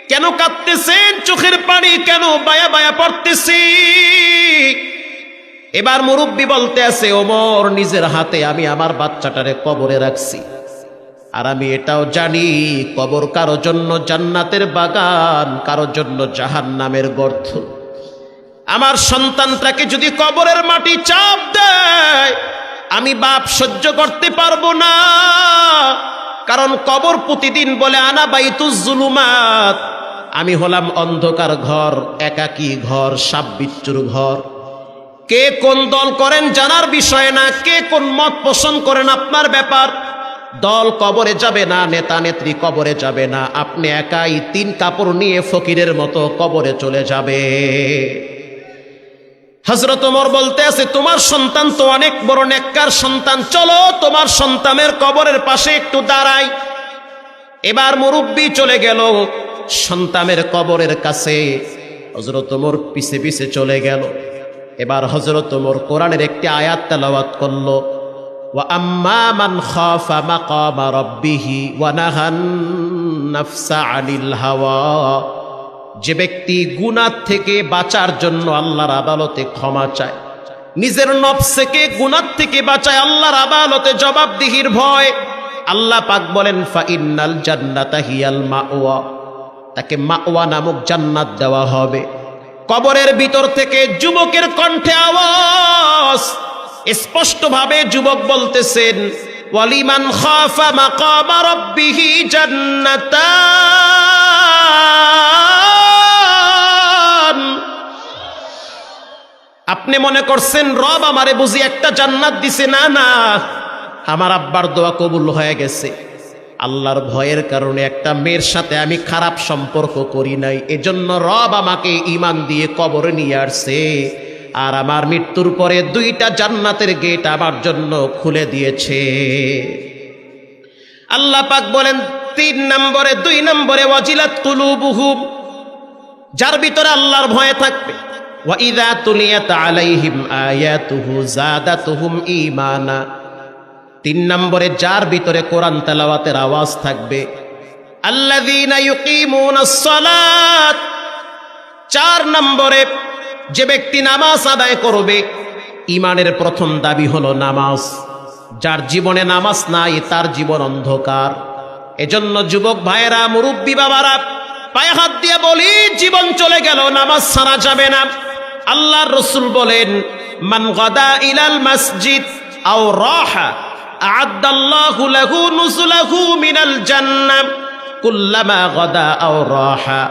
কেন কাঁদতেছেন, চোখের পানি কেন বায়া বায়া পড়তেছি? এবার মুরব্বী বলতে আছে ওমর, নিজের হাতে আমি আমার বাচ্চাটারে কবরে রাখছি, আর আমি এটাও জানি কবর কারো জন্য জান্নাতের বাগান, কারো জন্য জাহান্নামের গর্ত। আমার সন্তানটাকে যদি কবরের মাটি চাপ দেয় আমি বাপ সহ্য করতে পারবো না, কারণ কবর প্রতিদিন বলে আনা বাইতুজ জুলুমাত, আমি হলাম অন্ধকার ঘর, একাকী ঘর, সাপ বিচ্ছুর ঘর। কে কোন দল করেন জানার বিষয় না, কে কোন মত পোষণ করেন আপনার ব্যাপার। দল কবরে যাবে না, নেতা নেত্রী কবরে যাবে না, আপনি একাই 3 কাপড় নিয়ে ফকিরের মতো কবরে চলে যাবে। হযরত ওমর বলতে আছে, তোমার সন্তান তো অনেক বড় নেককার সন্তান, চলো তোমার সন্তানের কবরের পাশে একটু দাঁড়াই। এবার মুরব্বি চলে গেল সন্তানের কবরের কাছে, হযরত ওমর পিছে পিছে চলে গেল। এবার হযরত ওমর কোরআনের একটি আয়াত তেলাওয়াত করলো, ওয়া আম্মা মান খাফা মাকামা রাব্বিহি ওয়া নাহান নাফসা আনিল হাওয়া, যে ব্যক্তি গুনাহ থেকে বাঁচার জন্য আল্লাহর আদালতে ক্ষমা চায়, নিজের নফসকে গুনাহ থেকে বাঁচায় আল্লাহর আদালতে জবাবদিহির ভয়, আল্লাহ পাক বলেন ফা ইন্নাল জান্নাতা হিয়াল মাওয়া, তাকে মাওয়া নামক জান্নাত দেওয়া হবে। কবরের ভিতর থেকে যুবকের কণ্ঠে আওয়াজ, স্পষ্টভাবে যুবক বলতেছেন, ওয়ালিমান খাফা মাকামা রাব্বিহি জান্নাতান। আপনি মনে করছেন রব আমারে বুঝি একটা জান্নাত দিছে? না না, আমার আব্বার দোয়া কবুল হয়ে গেছে। আল্লাহর ভয়ের কারণে একটা মেয়ের সাথে আমি খারাপ সম্পর্ক করি নাই, এজন্য রব আমাকে ঈমান দিয়ে কবরে নিয়ে আসছে, আর আমার মৃত্যুর পরে 2টা জান্নাতের গেট আমার জন্য খুলে দিয়েছে। আল্লাহ পাক বলেন 2 নম্বরে ওয়াজিলাত কুলুবুহুম, যার ভিতরে আল্লাহর ভয় থাকবে, ওয়া ইযা তুলিয়াত আলাইহিম আয়াতুহু যাদাতুহুম ঈমানা। 3 নম্বরে যার ভিতরে কোরআন তেলাওয়াতের আওয়াজ থাকবে, আল্লাযীনা ইউকিমুনাস সালাত। 4 নম্বরে যে ব্যক্তি নামাজ আদায় করবে, ঈমানের প্রথম দাবি হলো নামাজ। যার জীবনে নামাজ নাই তার জীবন অন্ধকার। এজন্য যুবক ভাইয়েরা, মুরব্বী বাবারা, পায়ে হাত দিয়ে বলি, জীবন চলে গেল, নামাজ ছাড়া যাবে না। আল্লাহর রাসূল বলেন, মান গাদা ইলাল মসজিদ আও রাহা আ'আদাল্লাহু লাহু নুজুলাহু মিনাল জান্নাহ কুল্লামা গাদা আও রাহা।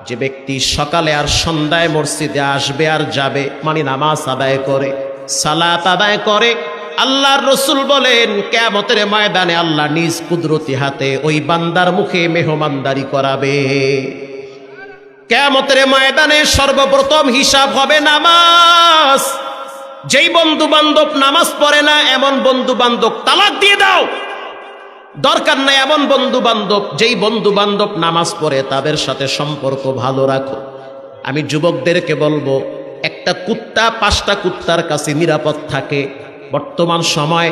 যে ব্যক্তি সকালে আর সন্ধ্যায় মসজিদে আসবে আর যাবে, মানে নামাজ আদায় করে, সালাত আদায় করে, আল্লাহর রাসূল বলেন কিয়ামতের ময়দানে আল্লাহ নিজ কুদরতি হাতে ওই বান্দার মুখে মেহমানদারি করাবে। কিয়ামতের ময়দানে সর্বপ্রথম হিসাব হবে নামাজ। যেই বন্ধু বান্ধব নামাজ পড়ে না, এমন বন্ধু বান্ধব তালাক দিয়ে দাও, দরকার নাই এমন বন্ধু বান্ধব। যেই বন্ধু বান্ধব নামাজ পড়ে তাদের সাথে সম্পর্ক ভালো রাখো। আমি যুবকদেরকে বলবো, একটা কুত্তা 5টা কুত্তার কাছে নিরাপদ থাকে। বর্তমান সময়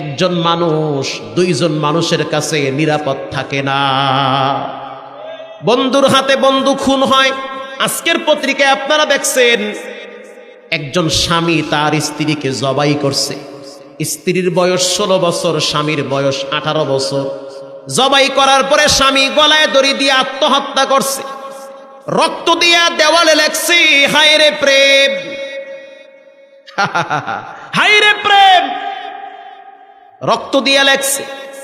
একজন মানুষ 2 জন মানুষের কাছে নিরাপদ থাকে না। বন্ধুর হাতে বন্ধু খুন হয়। আজকের পত্রিকায় আপনারা দেখছেন, একজন স্বামী তার স্ত্রীকে জবাই করছে। স্ত্রীর বয়স 16 বছর, স্বামীর বয়স 18 বছর। জবাই করার পরে স্বামী গলায় দড়ি দিয়ে আত্মহত্যা করছে। রক্ত দিয়া দেওয়ালে লেখছে, হায় রে প্রেম, হায় রে প্রেম, রক্ত দিয়া লেখছে।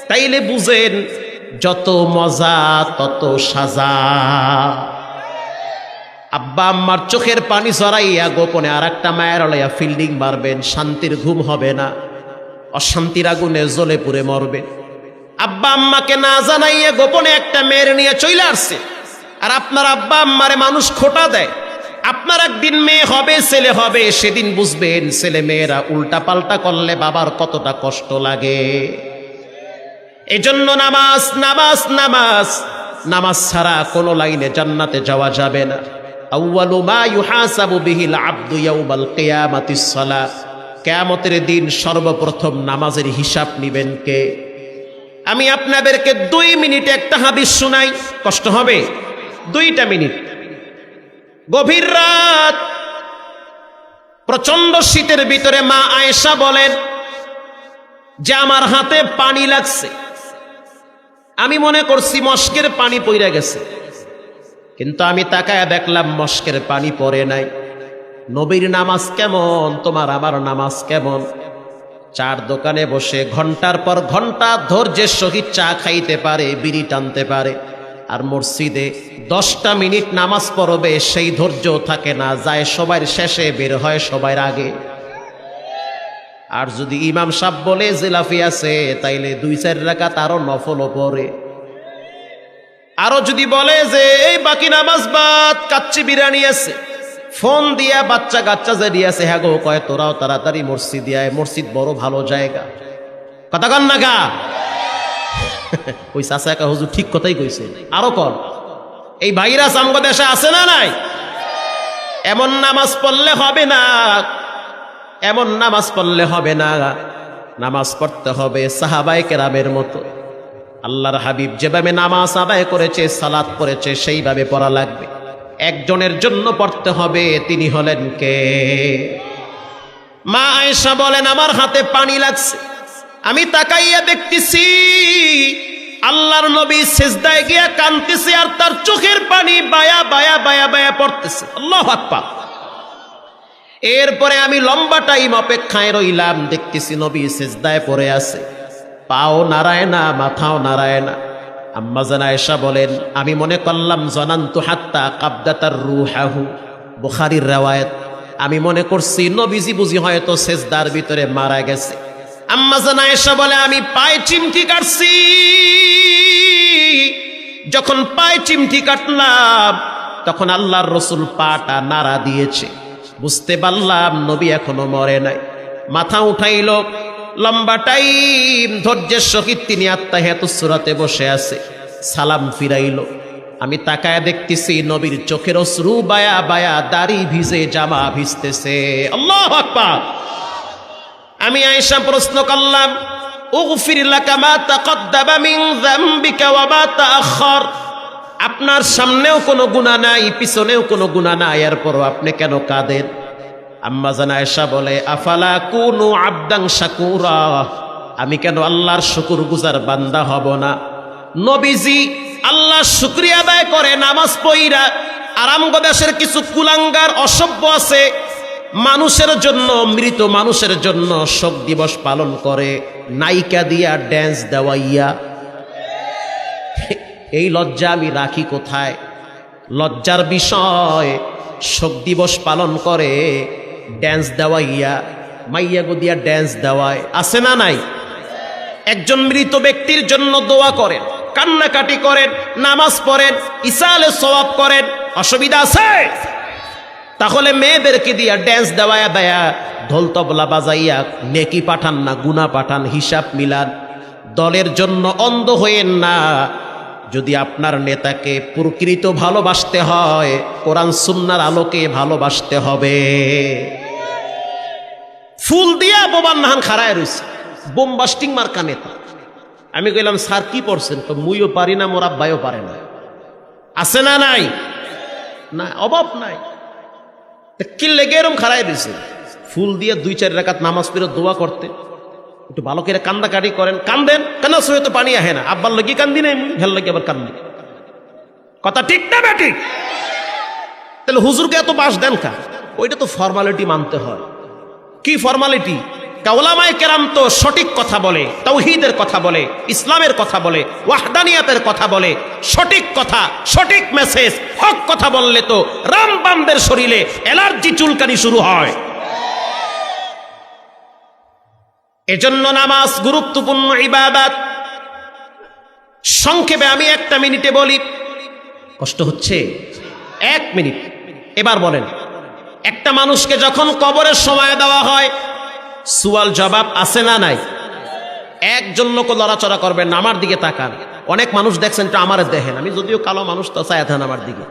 তাইলে বুঝেন, যত মজা তত সাজা। আব্বা আম্মার চোখের পানি ঝরাইয়া গোপনে আর একটা মায়ের লইয়া ফিল্ডিং মারবেন, শান্তির ঘুম হবে না, অশান্তির আগুনে জ্বলে পুড়ে মরবেন। আব্বা আম্মাকে না জানাইয়া গোপনে একটা মেয়ের নিয়ে চলে আসছে, আর আপনার আব্বা আম্মারে মানুষ খোটা দেয়। আপনার একদিন মেয়ে হবে, ছেলে হবে, সেদিন বুঝবেন ছেলে মেয়েরা উল্টা পাল্টা করলে বাবার কতটা কষ্ট লাগে। এজন্য নামাজ, নামাজ, নামাজ, নামাজ ছাড়া কোনো লাইনে জান্নাতে যাওয়া যাবে না। আউয়ালু মা ইউহাসাবু বিহিল আবদু ইয়াউমাল কিয়ামাতিস সালাহ। কিয়ামতের দিন সর্বপ্রথম নামাজের হিসাব নিবেন কে? আমি আপনাদেরকে 2 মিনিটে একটা হাদিস শোনাই, কষ্ট হবে। 2টা মিনিট। গভীর রাত, প্রচন্ড শীতের ভিতরে মা আয়েশা বলেন যে আমার হাতে পানি লাগছে। আমি মনে করছি মস্কের পানি পড়ে গেছে, কিন্তু আমি তাকায়া দেখলাম মস্কের পানি পড়ে নাই। নবীর নামাজ কেমন, তোমার আমার নামাজ কেমন? চার দোকানে বসে ঘন্টার পর ঘন্টা ধৈর্যের সহিত চা খাইতে পারে, বিড়ি টানতে পারে, আর মসজিদে 10টা মিনিট নামাজ পড়বে সেই ধৈর্য থাকে না, যায় সবার শেষে, বের হয় সবার আগে। আর যদি ইমাম সাহেব বলে জিলাফি আছে তাইলে 2-4 রাকাত আরো নফলও পড়ে। আরো যদি বলে যে এই বাকি নামাজ বাদ, কাচ্চি বিরিয়ানি আছে, ফোন দিয়া বাচ্চা কাচ্চা যে দিয়েছে, হ্যাঁ গো কয় তোরাও তাড়াতাড়ি মসজিদ আয়, মসজিদ বড় ভালো জায়গা। কথা কন না গা? ওই চাচা একা হুজুর ঠিক কথাই কইছে। আরো কর, এই ভাইরাস আমগো দেশে আছে না নাই? এমন নামাজ পড়লে হবে না, এমন নামাজ পড়লে হবে না। নামাজ পড়তে হবে সাহাবায়ে কেরামের মতো। আল্লাহর হাবিব যেভাবে নামাজ আদায় করেছে, সালাত পড়েছে, সেইভাবে পড়া লাগবে। একজনের জন্য পড়তে হবে, তিনি হলেন কে? মা আয়েশা বলেন আমার হাতে পানি লাগছে, আমি তাকাইয়া দেখতেছি আল্লাহর নবী সিজদায় গিয়া কাঁদতেছে আর তার চোখের পানি বায়া বায়া বায়া বায়া পড়তেছে। আল্লাহু আকবার। এরপরে আমি লম্বা টাইম অপেক্ষায় রইলাম, দেখতেছি নবী সিজদায় পড়ে আছে, পাও নাড়ায় না, মাথাও নাড়ায় না। আম্মা জান আয়েশা বলেন আমি মনে করলাম জানান্তু হাত্তা কাবদাতার রূহাহু, বুখারীর riwayat, আমি মনে করছি নবীজি বুঝি হয়তো সিজদার ভিতরে মারা গেছে। আম্মা জান আয়েশা বলে আমি পায়ে চিমটি কাটছি, যখন পায়ে চিমটি কাটলাম তখন আল্লাহর রাসূল পাটা নাড়া দিয়েছে, বুঝতে পারলাম নবী এখনো মরে নাই। মাথা উঠাইল, লম্বা টাইম ধৈর্যের সহিত তিনি আত্তাহিয়াতুস সূরাতে বসে আছে, সালাম ফিরাইল। আমি তাকায় দেখতেছি নবীর চোখের অশ্রু বায়া বায়া, দাড়ি ভিজে, জামা ভিজতেছে। আল্লাহু আকবার। আমি আয়েশা প্রশ্ন করলাম উগফির লাকা মা তাকদ্দামা মিন যামবিকা ওয়া মা তাআখার, আপনার সামনেও কোনো গুনাহ নাই, পিছনেও কোনো গুনাহ নাই, এরপরও আপনি কেন কাঁদেন? আম্মা জান আয়েশা বলে আফালা কুনু আবদান শাকুরা, আমি কেন আল্লাহর শুকরগুজার বান্দা হব না? নবীজি আল্লাহর শুকরিয়া আদায় করে নামাজ পড়া। আরামগো দেশের কিছু কুলাঙ্গার অসভ্য আছে, মানুষের জন্য, মৃত মানুষের জন্য শোক দিবস পালন করে নায়িকা দিয়া ড্যান্স দেওয়াইয়া। এই লজ্জা আমি রাখি কোথায়? লজ্জার বিষয়, শোক দিবস পালন করে ড্যান্স দেওয়াইয়া, মাইয়া গো দিয়া ড্যান্স দেওয়ায়, আছে না নাই? একজন মৃত ব্যক্তির জন্য দোয়া করেন, কান্নাকাটি করেন, নামাজ পড়েন, ইসালে সওয়াব করেন, অসুবিধা আছে? তাহলে মেয়েদেরকে দিয়া ড্যান্স দেওয়ায়া দেয়া, ঢোল তবলা বাজাইয়া নেকি পাঠান না, গুনাহ পাঠান, হিসাব মিলান। দলের জন্য অন্ধ হইেন না। যদি আপনার নেতাকে প্রকৃত ভালোবাসতে হয়, কোরআন সুন্নাহর আলোকে ভালোবাসতে হবে। ফুল দিয়া বোবার নাহান খাড়ায় রয়েছে, বোমবাস্টিং মার্কা নেতা। আমি কইলাম স্যার কি পড়ছেন? তো মুইও পারি না, মোর আব্বাইও পারে না। আছে না নাই? না, অভাব নাই। কি লেগে এরম খাড়ায় রয়েছে? ফুল দিয়ে 2-4 রাকাত নামাজ পড়ে দোয়া করতে, একটু ভালো করে কান্দাকাটি করেন, কান্দেন, কেন সে তো পানি আহে না, আব্বার লাগি কান্দি নাই, হেল লাগি আবার কান্দি। কথা ঠিক না বেটি? তাহলে হুজুরকে এত বাস দেন কা? ওইটা তো ফর্মালিটি মানতে হয়। কি ফর্মালিটি? উলামায়ে কেরাম তো সঠিক কথা বলে, তাওহীদের কথা বলে, ইসলামের কথা বলে, ওয়াহদানিয়াতের কথা বলে, সঠিক কথা, সঠিক মেসেজ, হক কথা বললে তো রামবামদের শরীরে অ্যালার্জি চুলকানি শুরু হয়। এজন্য নামাজ গুরুত্বপূর্ণ ইবাদত। সংক্ষেপে আমি 1 মিনিটে বলি, কষ্ট হচ্ছে? 1 মিনিট। এবার বলেন, একটা মানুষকে যখন কবরের সময় দেওয়া হয়, সুয়াল জবাব আছে না নাই? একজন লোক লড়াচড়া করবেন না, আমার দিকে তাকান। অনেক মানুষ দেখছেন, তো আমার দেখেন, আমি যদিও কালো মানুষ, তো চায় থাকেন আমার দিকে,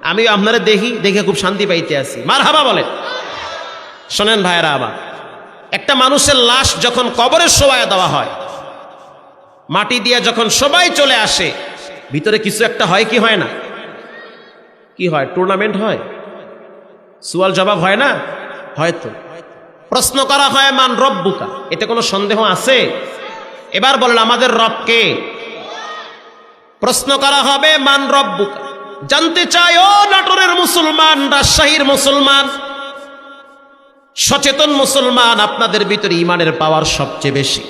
আমি আপনারা দেখি, দেখে খুব শান্তি পাইতে আছি। মারহাবা বলেন। শোনেন ভাইরা আমার, একটা মানুষের লাশ যখন কবরের শোয়ায় দেওয়া হয়, মাটি দিয়ে যখন সবাই চলে আসে, ভিতরে কিছু একটা হয় কি হয় না? কি হয়? টুর্নামেন্ট হয়, সুয়াল জবাব হয় না? হয়তো প্রশ্ন করা হয় মান রব্বুকা, এতে কোনো সন্দেহ আছে? এবার বলেন আমাদের রব কে? প্রশ্ন করা হবে মান রব্বুকা। জানতে চাই ও নাটোরের মুসলমান, রাজশাহীর মুসলমান, সচেতন মুসলমান, আপনাদের ভিতরে ইমানের পাওয়ার সবচেয়ে বেশি।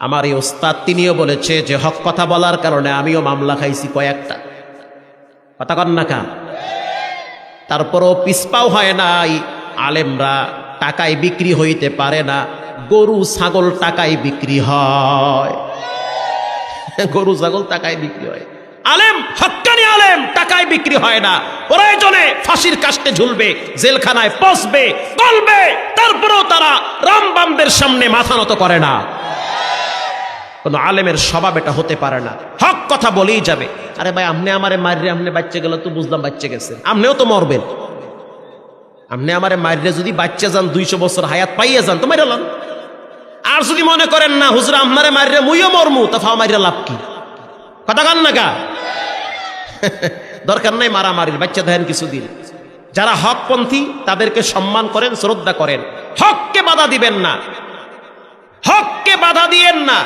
আমার এই ওস্তাদ তিনিও বলেছে যে হক কথা বলার কারণে আমিও মামলা খাইছি কয়েকটা। কথা কন না কা? তারপরও পিছপাও হয় নাই। আলেমরা টাকায় বিক্রি হইতে পারে না। গরু ছাগল টাকায় বিক্রি হয়। গরু ছাগল টাকায় বিক্রি হয়, আলেম হক্কানি আলেম টাকায় বিক্রি হয় না। প্রয়োজনে ফাঁসির কাস্টে ঝুলবে, জেলখানায় পচবে, গলবে, তারপরেও তারা রামবামদের সামনে মাথা নত করে না। কোন আলেমের স্বভাব এটা হতে পারে না, হক কথা বলেই যাবে। আরে ভাই, আপনি আমারে মাররে, আপনি বাচ্চা গেল তো বুঝলাম বাচ্চা গেছে, আপনিও তো মরবেন। আপনি আমারে মাররে যদি বাচ্চা যান, 200 বছর হায়াত পাইয়ে যান, তো মাইরালাম। আর যদি মনে করেন না হুজুর আপনারে মাররে মুইও মরমু, তা ফাও মাইরা লাভ কি? কথা কান না গা। দরকার নাই মারামারির, বাচ্চা দেন কিছুদিন। যারা হকপন্থী তাদেরকে সম্মান করেন, শ্রদ্ধা করেন, হককে বাধা দিবেন না, হককে বাধা দিয়েন না।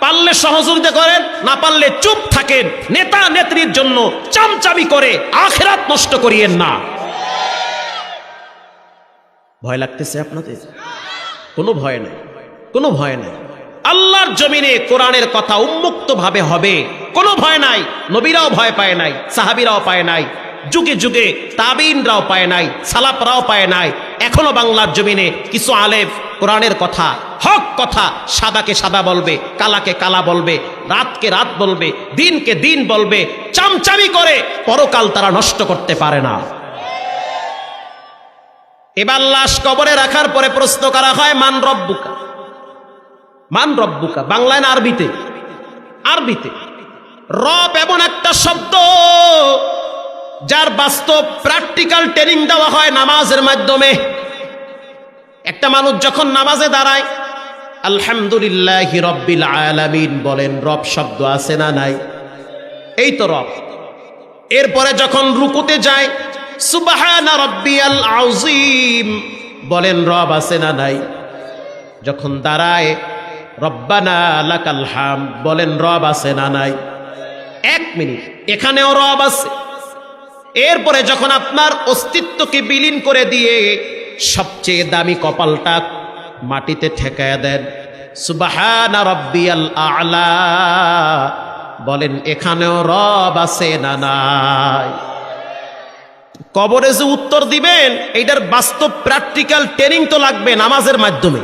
পারলে সহযোগিতা করেন, না পারলে চুপ থাকেন। নেতা নেত্রীর জন্য চামচামি করে আখিরাত নষ্ট করিয়েন না। ভয় লাগতেছে আপনাদের? কোনো ভয় নাই, কোনো ভয় নাই। আল্লাহর জমিনে কোরআনের কথা উন্মুক্ত ভাবে হবে, কোনো ভয় নাই। নবীরাও ভয় পায় নাই, সাহাবীরাও পায় নাই, যুগে যুগে তাবিনরাও পায় নাই, সালাফরাও পায় নাই। এখনো বাংলার জমিনে কিছু আলেম কোরআনের কথা, হক কথা, সাদাকে সাদা বলবে, কালাকে কালা বলবে, রাতকে রাত বলবে, দিনকে দিন বলবে, চামচামি করে পরকাল তারা নষ্ট করতে পারে না। এবার লাশ কবরে রাখার পরে প্রশ্ন করা হয়, মান রব্বুকা, মান রব্বুকা। বাংলায় না আরবিতে? আরবিতে। রব এমন একটা শব্দ যার বাস্তব প্র্যাকটিক্যাল ট্রেনিং দেওয়া হয় নামাজের মাধ্যমে। একটা মানুষ যখন নামাজে দাঁড়ায়, আলহামদুলিল্লাহি রব্বিল আলামিন বলেন, রব শব্দ আছে না নাই? এই তো রব। এরপরে যখন রুকুতে যায়, সুবহানা রাব্বিয়াল আযীম বলেন, রব আছে না নাই? যখন দাঁড়ায়, রব্বানা লাকাল হামদ বলেন, রব আছে না নাই? 1 মিনিট, এখানেও রব আছে। এরপরে যখন আপনার অস্তিত্বকে বিলীন করে দিয়ে সবচেয়ে দামি কপালটা মাটিতে ঠেকায় দেন, সুবহানা রাব্বিয়াল আ'লা বলেন, এখানেও রব আছে না নাই? কবরে যে উত্তর দিবেন, এইটার বাস্তব প্র্যাকটিক্যাল ট্রেনিং তো লাগবে নামাজের মাধ্যমে।